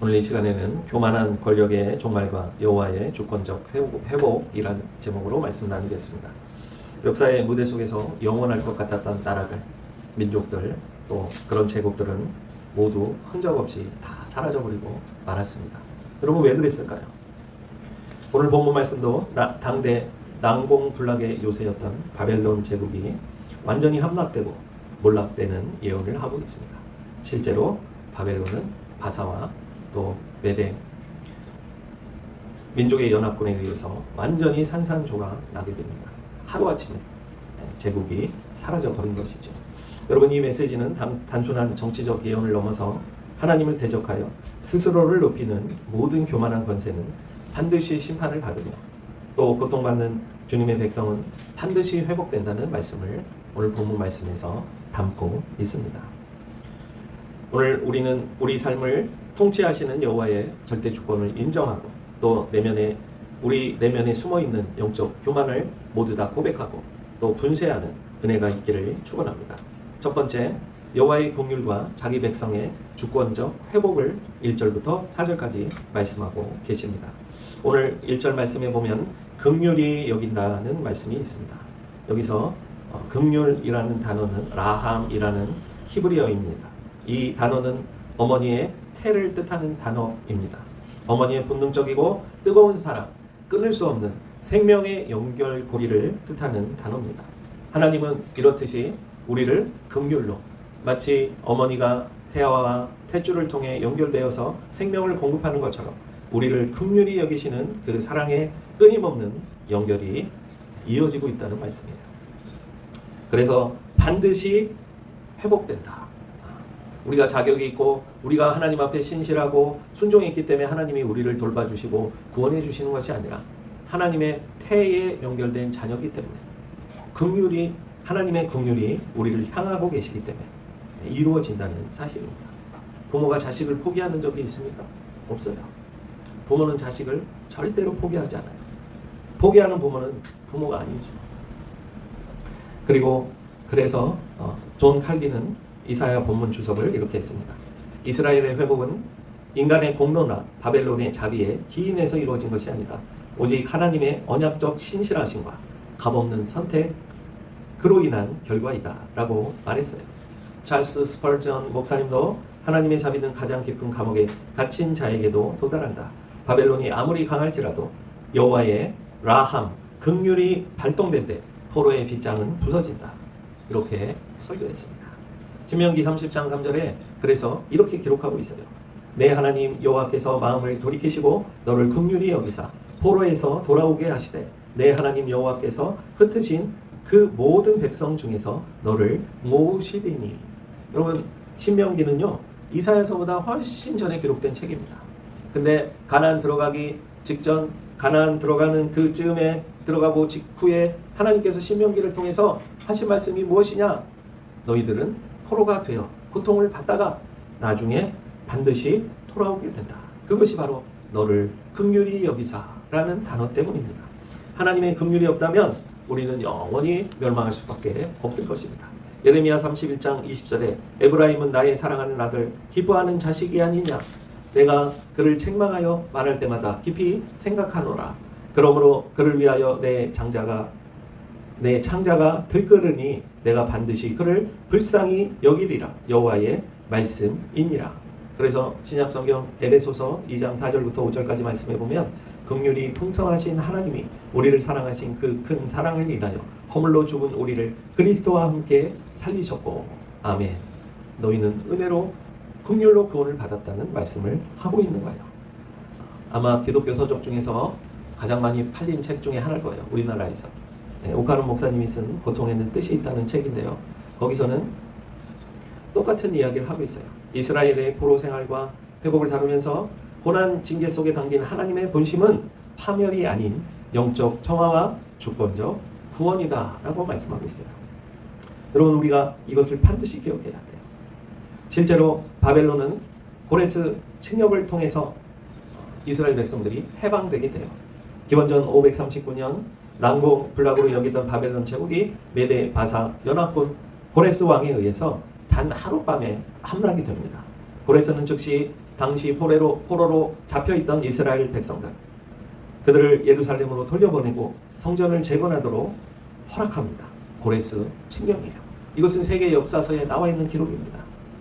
오늘 이 시간에는 교만한 권력의 종말과 여호와의 주권적 회복이라는 제목으로 말씀 나누겠습니다. 역사의 무대 속에서 영원할 것 같았던 나라들, 민족들, 또 그런 제국들은 모두 흔적 없이 다 사라져버리고 말았습니다. 여러분 왜 그랬을까요? 오늘 본문 말씀도 당대 난공불락의 요새였던 바벨론 제국이 완전히 함락되고 몰락되는 예언을 하고 있습니다. 실제로 바벨론은 바사와 또 메대 민족의 연합군에 의해서 완전히 산산조각 나게 됩니다. 하루아침에 제국이 사라져버린 것이죠. 여러분, 이 메시지는 단순한 정치적 예언을 넘어서 하나님을 대적하여 스스로를 높이는 모든 교만한 권세는 반드시 심판을 받으며 또 고통받는 주님의 백성은 반드시 회복된다는 말씀을 오늘 본문 말씀에서 담고 있습니다. 오늘 우리는 우리 삶을 통치하시는 여호와의 절대 주권을 인정하고 또 우리 내면에 숨어있는 영적 교만을 모두 다 고백하고 또 분쇄하는 은혜가 있기를 축원합니다. 첫 번째, 여호와의 긍휼과 자기 백성의 주권적 회복을 1절부터 4절까지 말씀하고 계십니다. 오늘 1절 말씀에 보면 긍휼히 여긴다는 말씀이 있습니다. 여기서 긍휼이라는 단어는 라함이라는 히브리어입니다. 이 단어는 어머니의 태를 뜻하는 단어입니다. 어머니의 본능적이고 뜨거운 사랑, 끊을 수 없는 생명의 연결고리를 뜻하는 단어입니다. 하나님은 이렇듯이 우리를 긍휼로 마치 어머니가 태아와 탯줄을 통해 연결되어서 생명을 공급하는 것처럼 우리를 긍휼히 여기시는 그 사랑의 끊임없는 연결이 이어지고 있다는 말씀이에요. 그래서 반드시 회복된다. 우리가 자격이 있고 우리가 하나님 앞에 신실하고 순종이 있기 때문에 하나님이 우리를 돌봐주시고 구원해 주시는 것이 아니라 하나님의 태에 연결된 자녀이기 때문에 하나님의 긍휼이 우리를 향하고 계시기 때문에 이루어진다는 사실입니다. 부모가 자식을 포기하는 적이 있습니까? 없어요. 부모는 자식을 절대로 포기하지 않아요. 포기하는 부모는 부모가 아니죠. 그래서 존 칼빈은 이사야 본문 주석을 이렇게 했습니다. 이스라엘의 회복은 인간의 공로나 바벨론의 자비에 기인해서 이루어진 것이 아니다. 오직 하나님의 언약적 신실하심과 값없는 선택, 그로 인한 결과이다 라고 말했어요. 찰스 스펄전 목사님도 하나님의 자비는 가장 깊은 감옥에 갇힌 자에게도 도달한다. 바벨론이 아무리 강할지라도 여호와의 라함, 긍휼이 발동될 때 포로의 빗장은 부서진다. 이렇게 설교했습니다. 신명기 30장 3절에 그래서 이렇게 기록하고 있어요. 내 하나님 여호와께서 마음을 돌이키시고 너를 긍휼히 여기사 포로에서 돌아오게 하시되 내 하나님 여호와께서 흩으신 그 모든 백성 중에서 너를 모으시리니. 여러분, 신명기는요 이사야서보다 훨씬 전에 기록된 책입니다. 근데 가나안 들어가기 직전, 가나안 들어가는 그 즈음에 들어가고 직후에 하나님께서 신명기를 통해서 하신 말씀이 무엇이냐? 너희들은 포로가 되어 고통을 받다가 나중에 반드시 돌아오게 된다. 그것이 바로 너를 긍휼히 여기사라는 단어 때문입니다. 하나님의 긍휼이 없다면 우리는 영원히 멸망할 수밖에 없을 것입니다. 예레미야 31장 20절에 에브라임은 나의 사랑하는 아들, 기뻐하는 자식이 아니냐? 내가 그를 책망하여 말할 때마다 깊이 생각하노라. 그러므로 그를 위하여 내 창자가 들끓으니 내가 반드시 그를 불쌍히 여기리라. 여호와의 말씀이니라. 그래서 신약성경 에베소서 2장 4절부터 5절까지 말씀해 보면 긍휼이 풍성하신 하나님이 우리를 사랑하신 그 큰 사랑을 인하여 허물로 죽은 우리를 그리스도와 함께 살리셨고 아멘. 너희는 은혜로 긍휼로 구원을 받았다는 말씀을 하고 있는 거예요. 아마 기독교 서적 중에서 가장 많이 팔린 책 중에 하나일 거예요. 우리나라에서. 오카론 목사님이 쓴 고통에는 뜻이 있다는 책인데요. 거기서는 똑같은 이야기를 하고 있어요. 이스라엘의 포로 생활과 회복을 다루면서 고난 징계 속에 담긴 하나님의 본심은 파멸이 아닌 영적 청화와 주권적 구원이다 라고 말씀하고 있어요. 여러분, 우리가 이것을 반드시 기억해야 돼요. 실제로 바벨론은 고레스 침략을 통해서 이스라엘 백성들이 해방되게 돼요. 기원전 539년 난공불락으로 여기던 바벨론 제국이 메대 바사 연합군 고레스 왕에 의해서 단 하룻밤에 함락이 됩니다. 고레스는 즉시 당시 포로로 잡혀있던 이스라엘 백성들, 그들을 예루살렘으로 돌려보내고 성전을 재건하도록 허락합니다. 고레스 칙령이에요. 이것은 세계 역사서에 나와 있는 기록입니다.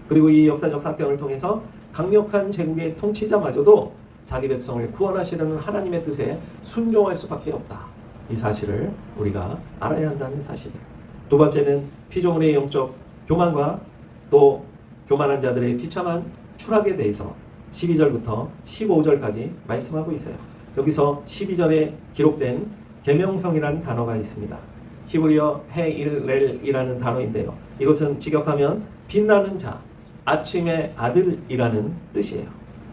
그리고 이 역사적 사건을 통해서 강력한 제국의 통치자마저도 자기 백성을 구원하시려는 하나님의 뜻에 순종할 수밖에 없다. 이 사실을 우리가 알아야 한다는 사실이에요. 두 번째는 피조물의 영적 교만과 또 교만한 자들의 비참한 추락에 대해서 12절부터 15절까지 말씀하고 있어요. 여기서 12절에 기록된 계명성이라는 단어가 있습니다. 히브리어 헤일렐이라는 단어인데요. 이것은 직역하면 빛나는 자, 아침의 아들이라는 뜻이에요.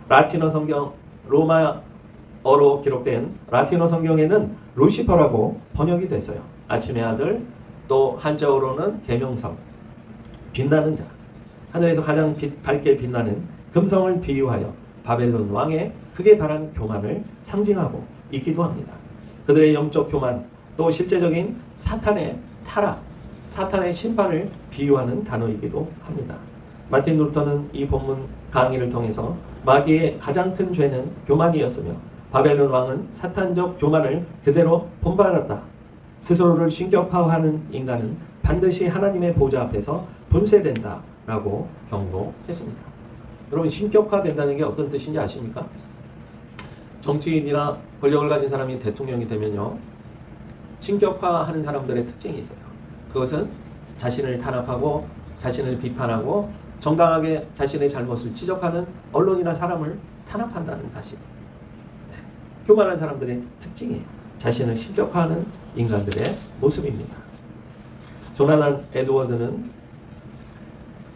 라틴어 성경, 로마어로 기록된 라틴어 성경에는 루시퍼라고 번역이 됐어요. 아침의 아들, 또 한자어로는 계명성, 빛나는 자. 하늘에서 가장 밝게 빛나는 금성을 비유하여 바벨론 왕의 극에 달한 교만을 상징하고 있기도 합니다. 그들의 영적 교만, 또 실제적인 사탄의 타락, 사탄의 심판을 비유하는 단어이기도 합니다. 마틴 루터는 이 본문 강의를 통해서 마귀의 가장 큰 죄는 교만이었으며 바벨론 왕은 사탄적 교만을 그대로 본받았다. 스스로를 신격화하는 인간은 반드시 하나님의 보좌 앞에서 분쇄된다 라고 경고했습니다. 여러분, 신격화된다는 게 어떤 뜻인지 아십니까? 정치인이나 권력을 가진 사람이 대통령이 되면요, 신격화하는 사람들의 특징이 있어요. 그것은 자신을 탄압하고 자신을 비판하고 정당하게 자신의 잘못을 지적하는 언론이나 사람을 탄압한다는 사실. 교만한 사람들의 특징이에요. 자신을 신격화하는 인간들의 모습입니다. 조나단 에드워드는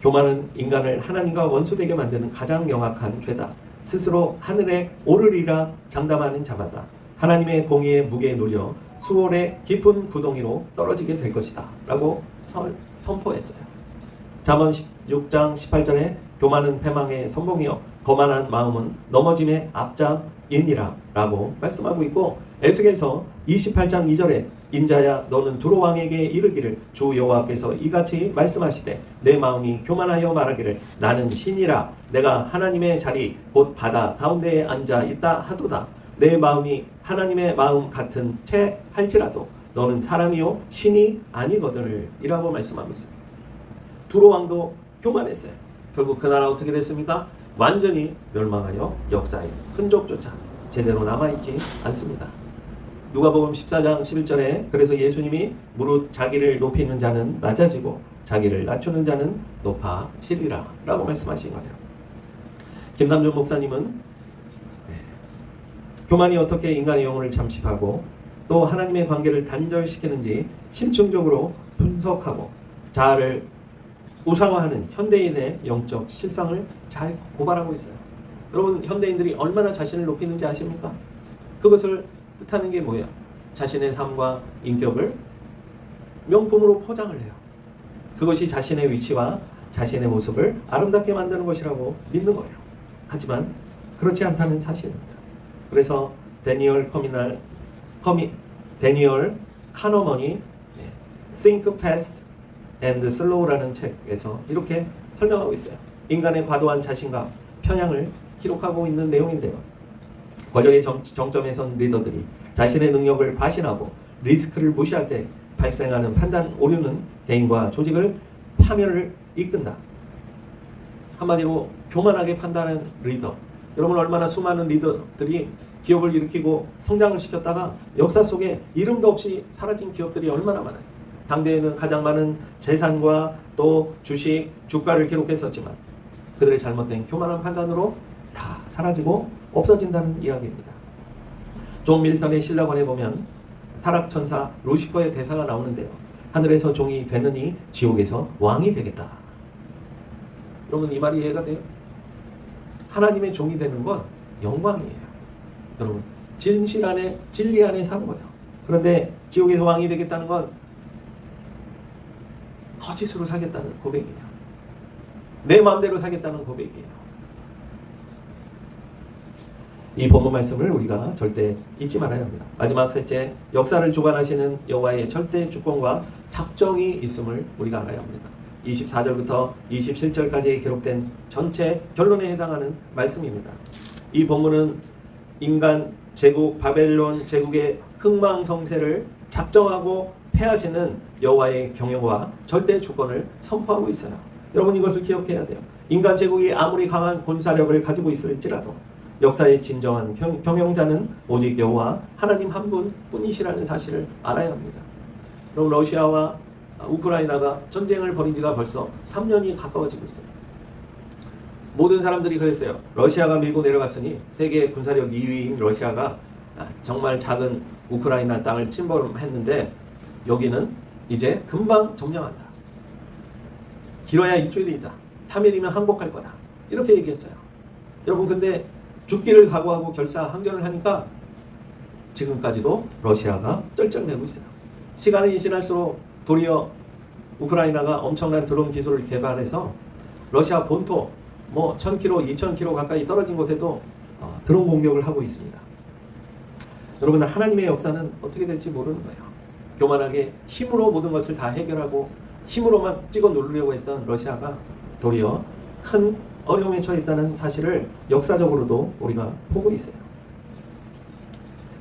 교만은 인간을 하나님과 원수되게 만드는 가장 영악한 죄다. 스스로 하늘에 오르리라 장담하는 자마다 하나님의 공의의 무게에 눌려 수월의 깊은 구덩이로 떨어지게 될 것이다 라고 선포했어요. 잠언 6장 18절에 교만은 패망의 선봉이요 거만한 마음은 넘어짐의 앞장이니라 라고 말씀하고 있고, 에스겔서 28장 2절에 인자야 너는 두로 왕에게 이르기를 주 여호와께서 이같이 말씀하시되 내 마음이 교만하여 말하기를 나는 신이라 내가 하나님의 자리 곧 바다 가운데에 앉아 있다 하도다. 내 마음이 하나님의 마음 같은 채 할지라도 너는 사람이요 신이 아니거든을 이라고 말씀하고 있습니다. 두로 왕도 교만했어요. 결국 그 나라 어떻게 됐습니까? 완전히 멸망하여 역사의 흔적조차 제대로 남아있지 않습니다. 누가복음 14장 11절에 그래서 예수님이 무릇 자기를 높이는 자는 낮아지고 자기를 낮추는 자는 높아지리라 라고 말씀하신 거예요. 김남준 목사님은 교만이 어떻게 인간의 영혼을 잠식하고 또 하나님의 관계를 단절시키는지 심층적으로 분석하고 자아를 우상화하는 현대인의 영적 실상을 잘 고발하고 있어요. 여러분, 현대인들이 얼마나 자신을 높이는지 아십니까? 그것을 뜻하는 게 뭐예요? 자신의 삶과 인격을 명품으로 포장을 해요. 그것이 자신의 위치와 자신의 모습을 아름답게 만드는 것이라고 믿는 거예요. 하지만 그렇지 않다는 사실입니다. 그래서 데니얼 카너먼이 Think Fast and Slow라는 책에서 이렇게 설명하고 있어요. 인간의 과도한 자신감, 편향을 기록하고 있는 내용인데요. 권력의 정점에 선 리더들이 자신의 능력을 과신하고 리스크를 무시할 때 발생하는 판단 오류는 개인과 조직을 파멸을 이끈다. 한마디로 교만하게 판단하는 리더. 여러분, 얼마나 수많은 리더들이 기업을 일으키고 성장을 시켰다가 역사 속에 이름도 없이 사라진 기업들이 얼마나 많아요. 당대에는 가장 많은 재산과 또 주식, 주가를 기록했었지만 그들의 잘못된 교만한 판단으로 다 사라지고 없어진다는 이야기입니다. 존 밀턴의 신라권에 보면 타락천사 루시퍼의 대사가 나오는데요. 하늘에서 종이 되느니 지옥에서 왕이 되겠다. 여러분, 이 말이 이해가 돼요? 하나님의 종이 되는 건 영광이에요. 여러분, 진실 안에 진리 안에 사는 거예요. 그런데 지옥에서 왕이 되겠다는 건 거짓으로 살겠다는 고백이에요. 내 마음대로 살겠다는 고백이에요. 이 본문 말씀을 우리가 절대 잊지 말아야 합니다. 마지막 셋째, 역사를 주관하시는 여호와의 절대 주권과 작정이 있음을 우리가 알아야 합니다. 24절부터 27절까지 기록된 전체 결론에 해당하는 말씀입니다. 이 본문은 인간 제국 바벨론 제국의 흥망성쇠를 작정하고 패하시는 여호와의 경영과 절대 주권을 선포하고 있어요. 여러분 이것을 기억해야 돼요. 인간 제국이 아무리 강한 군사력을 가지고 있을지라도 역사의 진정한 경영자는 오직 여호와 하나님 한 분뿐이시라는 사실을 알아야 합니다. 그럼 러시아와 우크라이나가 전쟁을 벌인 지가 벌써 3년이 가까워지고 있어요. 모든 사람들이 그랬어요. 러시아가 밀고 내려갔으니 세계 군사력 2위인 러시아가 정말 작은 우크라이나 땅을 침범했는데 여기는 이제 금방 점령한다. 길어야 일주일이다. 3일이면 항복할 거다. 이렇게 얘기했어요. 여러분 근데 죽기를 각오하고 결사항전을 하니까 지금까지도 러시아가 쩔쩔매고 있어요. 시간이 지날수록 도리어 우크라이나가 엄청난 드론 기술을 개발해서 러시아 본토 1000km, 2000km 가까이 떨어진 곳에도 드론 공격을 하고 있습니다. 여러분 하나님의 역사는 어떻게 될지 모르는 거예요. 교만하게 힘으로 모든 것을 다 해결하고 힘으로만 찍어 누르려고 했던 러시아가 도리어 큰 어려움에 처했다는 사실을 역사적으로도 우리가 보고 있어요.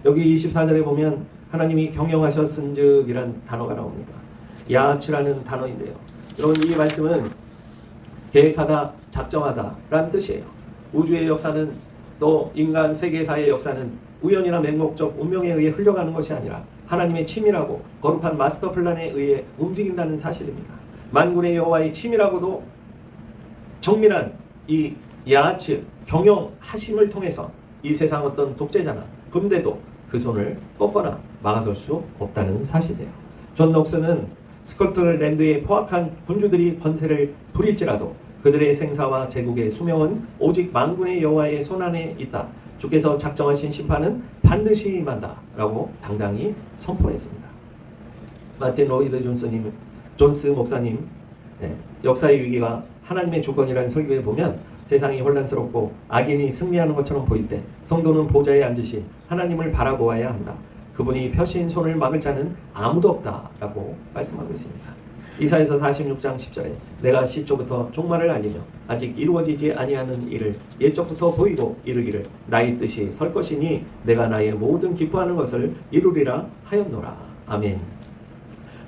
여기 24절에 보면 하나님이 경영하셨은즉이란 단어가 나옵니다. 야하츠라는 단어인데요. 여러분 이 말씀은 계획하다, 작정하다 라는 뜻이에요. 우주의 역사는 또 인간 세계사의 역사는 우연이나 맹목적 운명에 의해 흘러가는 것이 아니라 하나님의 치밀하고 거룩한 마스터 플랜에 의해 움직인다는 사실입니다. 만군의 여호와의 치밀하고도 정밀한 이 야하츠 경영하심을 통해서 이 세상 어떤 독재자나 군대도 그 손을 꺾거나 막아설 수 없다는 사실이에요. 존 녹스는 스코틀랜드의 포악한 군주들이 권세를 부릴지라도 그들의 생사와 제국의 수명은 오직 만군의 여호와의 손안에 있다. 주께서 작정하신 심판은 반드시 임한다 라고 당당히 선포했습니다. 마틴 로이드 존스 목사님 역사의 위기가 하나님의 주권이라는 설교에 보면 세상이 혼란스럽고 악인이 승리하는 것처럼 보일 때 성도는 보좌에 앉으신 하나님을 바라보아야 한다. 그분이 펴신 손을 막을 자는 아무도 없다 라고 말씀하고 있습니다. 이사야서 46장 10절에 내가 시초부터 종말을 알리며 아직 이루어지지 아니하는 일을 예적부터 보이고 이르기를 나의 뜻이 설 것이니 내가 나의 모든 기뻐하는 것을 이루리라 하였노라. 아멘.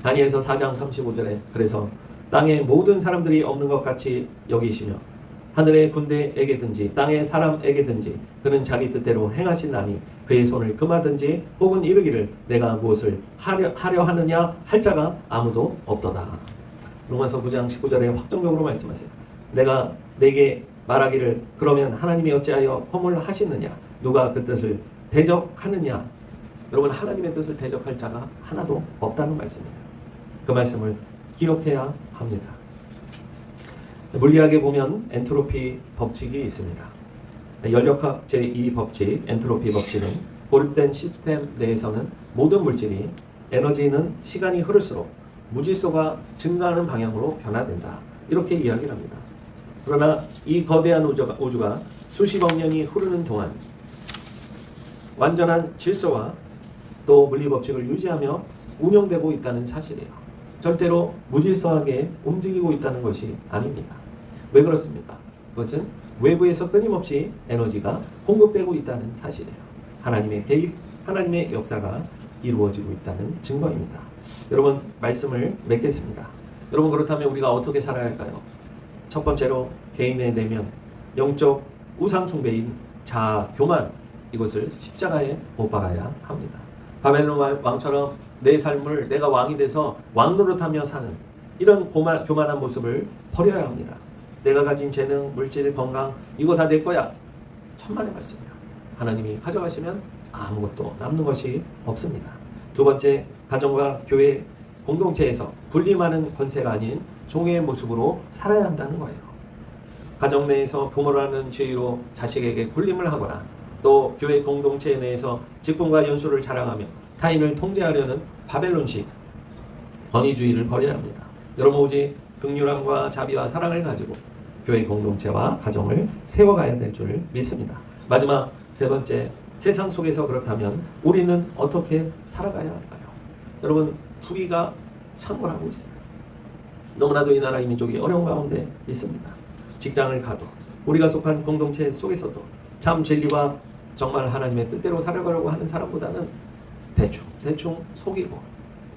다니엘서 4장 35절에 그래서 땅의 모든 사람들이 없는 것 같이 여기시며 하늘의 군대에게든지 땅의 사람에게든지 그는 자기 뜻대로 행하신다니 그의 손을 금하든지 혹은 이르기를 내가 무엇을 하려 하느냐 할 자가 아무도 없도다. 로마서 9장 19절에 확정적으로 말씀하세요. 내가 내게 말하기를 그러면 하나님이 어찌하여 허물하시느냐 누가 그 뜻을 대적하느냐. 여러분 하나님의 뜻을 대적할 자가 하나도 없다는 말씀이에요. 그 말씀을 기억해야 합니다. 물리학에 보면 엔트로피 법칙이 있습니다. 연력학 제2법칙 엔트로피 법칙은 고립된 시스템 내에서는 모든 물질이 에너지는 시간이 흐를수록 무질서가 증가하는 방향으로 변화된다. 이렇게 이야기를 합니다. 그러나 이 거대한 우주가 수십억 년이 흐르는 동안 완전한 질서와 또 물리법칙을 유지하며 운영되고 있다는 사실이에요. 절대로 무질서하게 움직이고 있다는 것이 아닙니다. 왜 그렇습니까? 그것은 외부에서 끊임없이 에너지가 공급되고 있다는 사실이에요. 하나님의 개입, 하나님의 역사가 이루어지고 있다는 증거입니다. 여러분 말씀을 맺겠습니다. 여러분 그렇다면 우리가 어떻게 살아야 할까요? 첫 번째로 개인의 내면, 영적 우상 숭배인 자아, 교만 이것을 십자가에 못 박아야 합니다. 바벨론 왕처럼 내 삶을 내가 왕이 돼서 왕 노릇하며 사는 이런 교만한 모습을 버려야 합니다. 내가 가진 재능, 물질, 건강 이거 다 내 거야. 천만의 말씀이야. 하나님이 가져가시면 아무것도 남는 것이 없습니다. 두 번째, 가정과 교회 공동체에서 군림하는 권세가 아닌 종의 모습으로 살아야 한다는 거예요. 가정 내에서 부모라는 지위로 자식에게 군림을 하거나 또 교회 공동체 내에서 직분과 연수를 자랑하며 타인을 통제하려는 바벨론식 권위주의를 버려야 합니다. 여러분 오직 긍휼함과 자비와 사랑을 가지고 교회 공동체와 가정을 세워가야 될 줄 믿습니다. 마지막 세 번째, 세상 속에서 그렇다면 우리는 어떻게 살아가야 할까요? 여러분 불의가 창궐하고 있습니다. 너무나도 이 나라 이 민족이 어려운 가운데 있습니다. 직장을 가도 우리가 속한 공동체 속에서도 참 진리와 정말 하나님의 뜻대로 살아가려고 하는 사람보다는 대충 속이고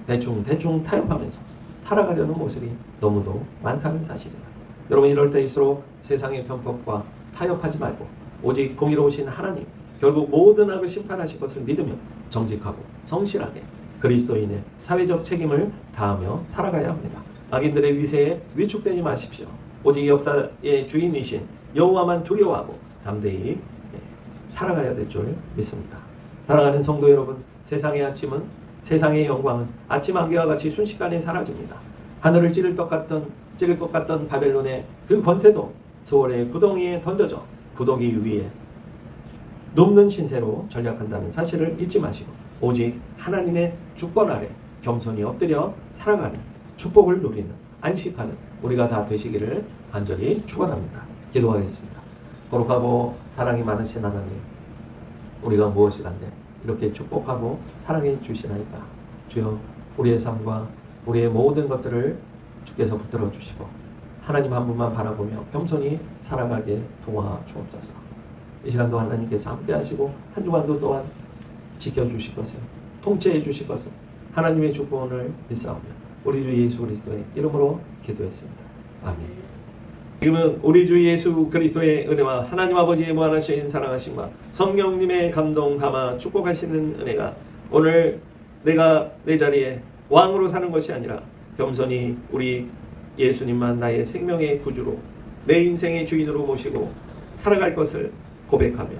대충 타협하면서 살아가려는 모습이 너무도 많다는 사실입니다. 여러분, 이럴 때일수록 세상의 편법과 타협하지 말고 오직 공의로우신 하나님, 결국 모든 악을 심판하실 것을 믿으며 정직하고 성실하게 그리스도인의 사회적 책임을 다하며 살아가야 합니다. 악인들의 위세에 위축되지 마십시오. 오직 역사의 주인이신 여호와만 두려워하고 담대히 살아가야 될 줄 믿습니다. 사랑하는 성도 여러분, 세상의 아침은, 세상의 영광은 아침 안개와 같이 순식간에 사라집니다. 하늘을 찌를 것 같던 바벨론의 그 권세도 소월의 구덩이에 던져져 구더기 위에 눕는 신세로 전락한다는 사실을 잊지 마시고 오직 하나님의 주권 아래 겸손히 엎드려 살아가는, 축복을 누리는, 안식하는 우리가 다 되시기를 간절히 축원합니다. 기도하겠습니다. 거룩하고 사랑이 많으신 하나님, 우리가 무엇이간데 이렇게 축복하고 사랑해 주시나이까. 주여, 우리의 삶과 우리의 모든 것들을 주께서 붙들어 주시고 하나님 한 분만 바라보며 겸손히 살아가게 도와주옵소서. 이 시간도 하나님께서 함께 하시고 한 주간도 또한 지켜주실 것을, 통치해 주실 것을 하나님의 주권을 믿사오며 우리 주 예수 그리스도의 이름으로 기도했습니다. 아멘. 지금은 우리 주 예수 그리스도의 은혜와 하나님 아버지의 무한하신 사랑하심과 성령님의 감동 감화 축복하시는 은혜가 오늘 내가 내 자리에 왕으로 사는 것이 아니라 겸손히 우리 예수님만 나의 생명의 구주로, 내 인생의 주인으로 모시고 살아갈 것을 고백하며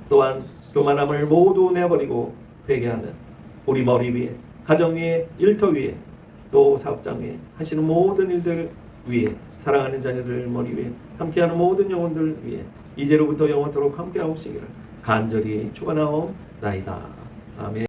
또한 교만함을 모두 내버리고 회개하는 우리 머리 위에, 가정 위에, 일터 위에, 또 사업장 위에 하시는 모든 일들 위에, 사랑하는 자녀들 머리 위에, 함께하는 모든 영혼들 위에 이제로부터 영원토록 함께하옵시기를 간절히 축원하옵나이다. 아멘.